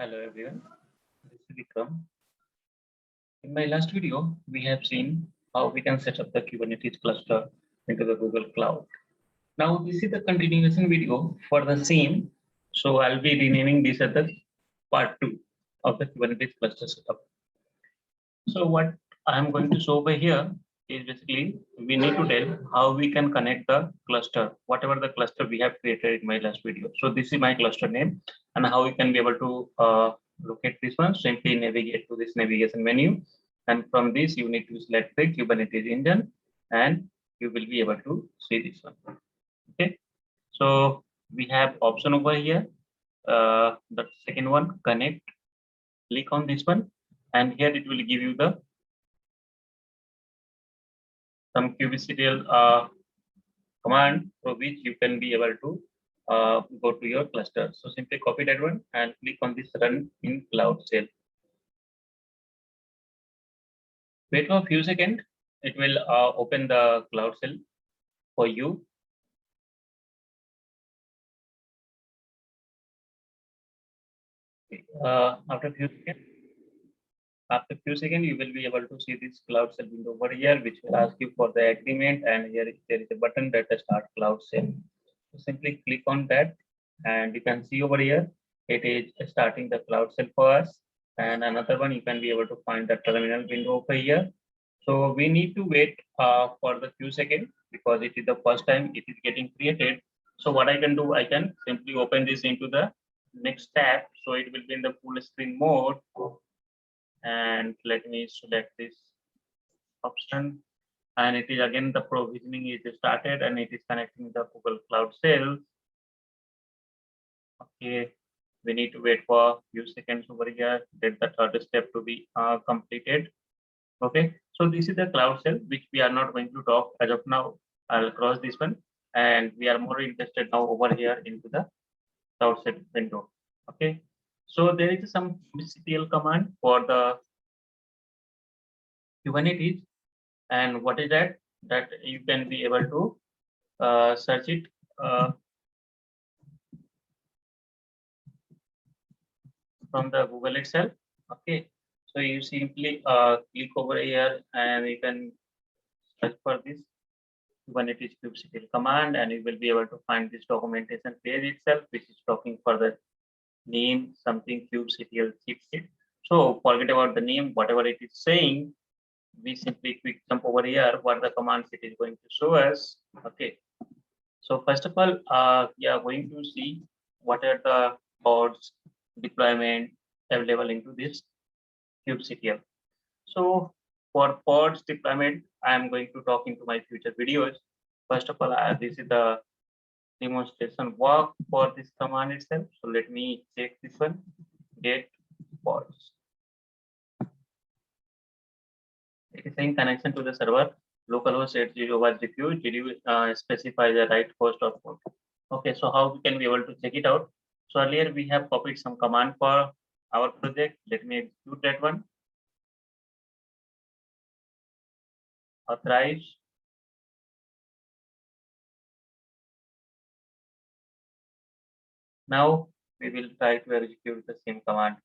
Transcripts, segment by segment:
Hello everyone, this is Vikram. In my last video, we have seen how we can set up the Kubernetes cluster into the Google Cloud. Now this is the continuation video for the same. So I'll be renaming this as the part 2 of the Kubernetes cluster setup. So what I'm going to show over here is basically we need to tell how we can connect the cluster, whatever the cluster we have created in my last video. So this is my cluster name and how we can be able to locate this one. Simply navigate to this navigation menu. And from this, you need to select the Kubernetes engine and you will be able to see this one. Okay. So we have option over here. The second one, connect. Click on this one. And here it will give you the some kubectl command for which you can be able to go to your cluster. So simply copy that one and click on this run in Cloud Shell. Wait for a few seconds. It will open the Cloud Shell for you. After a few seconds, you will be able to see this Cloud Shell window over here, which will ask you for the agreement. And here there is a button that is start Cloud Shell. So simply click on that, and you can see over here it is starting the Cloud Shell for us. And another one, you can be able to find the terminal window over here. So we need to wait for the few seconds because it is the first time it is getting created. So what I can do, I can simply open this into the next tab. So it will be in the full screen mode. And let me select this option. And it is again the provisioning is started and it is connecting the Google Cloud Shell. Okay, we need to wait for a few seconds over here. Let the third step to be completed. Okay, so this is the Cloud Shell, which we are not going to talk as of now. I'll cross this one, and we are more interested now over here into the Cloud Shell window. Okay, so there is some kubectl command for the Kubernetes, and what is that? That you can be able to search it. From the Google itself. Okay, so you simply click over here and you can search for this Kubernetes kubectl command, and you will be able to find this documentation page itself, which is talking for the name something kubectl chipset. So forget about the name, whatever it is saying. We simply quick jump over here what the commands it is going to show us. Okay, so first of all, we are going to see what are the pods deployment available into this kubectl. So for pods deployment, I am going to talk into my future videos. First of all, this is the demonstration work for this command itself. So let me check this one, get pods. It is saying connection to the server, localhost 80 was diffused. Did you specify the right host or port? Okay, so how we can be able to check it out? So earlier we have copied some command for our project. Let me execute that one. Authorize. Now we will try to execute the same command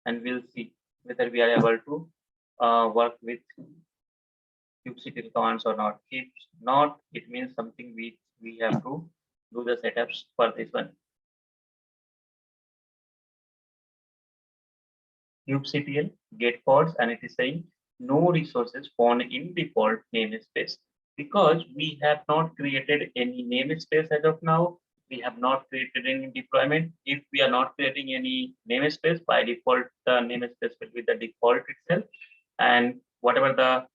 and we'll see whether we are able to work with kubectl commands or not. If not, it means something we have to do the setups for this one. kubectl get pods, and it is saying no resources found in default namespace because we have not created any namespace as of now. We have not created any deployment. If we are not creating any namespace, by default the namespace will be the default itself, and whatever the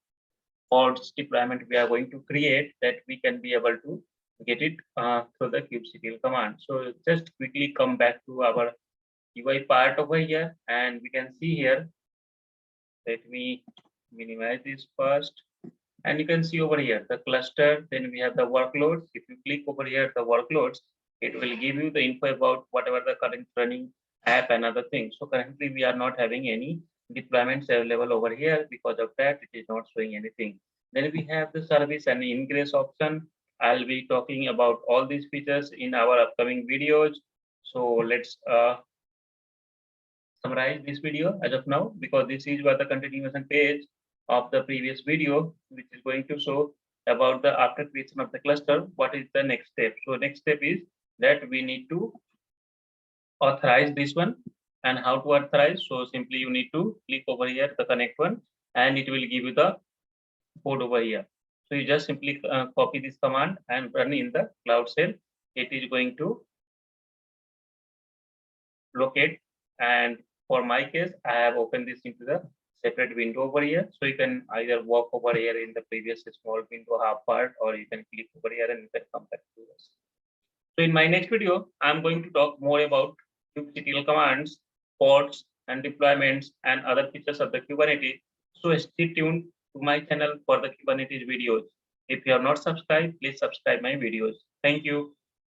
pods deployment we are going to create, that we can be able to get it through the kubectl command. So just quickly come back to our UI part over here, and we can see here. Let me minimize this first, and you can see over here the cluster. Then we have the workloads. If you click over here the workloads, it will give you the info about whatever the current running app and other things. So currently we are not having any deployments available over here. Because of that, it is not showing anything. Then we have the service and ingress option. I'll be talking about all these features in our upcoming videos. So let's summarize this video as of now, because this is what the continuation page of the previous video, which is going to show about the after creation of the cluster, what is the next step. So next step is that we need to authorize this one. And how to authorize? So simply you need to click over here the connect one, and it will give you the code over here. So you just simply copy this command and run in the Cloud Shell. It is going to locate, and for my case I have opened this into the separate window over here. So you can either walk over here in the previous small window half part, or you can click over here and you can come back to this. So in my next video, I'm going to talk more about kubectl commands, pods, and deployments, and other features of the Kubernetes. So stay tuned to my channel for the Kubernetes videos. If you have not subscribed, please subscribe my videos. Thank you.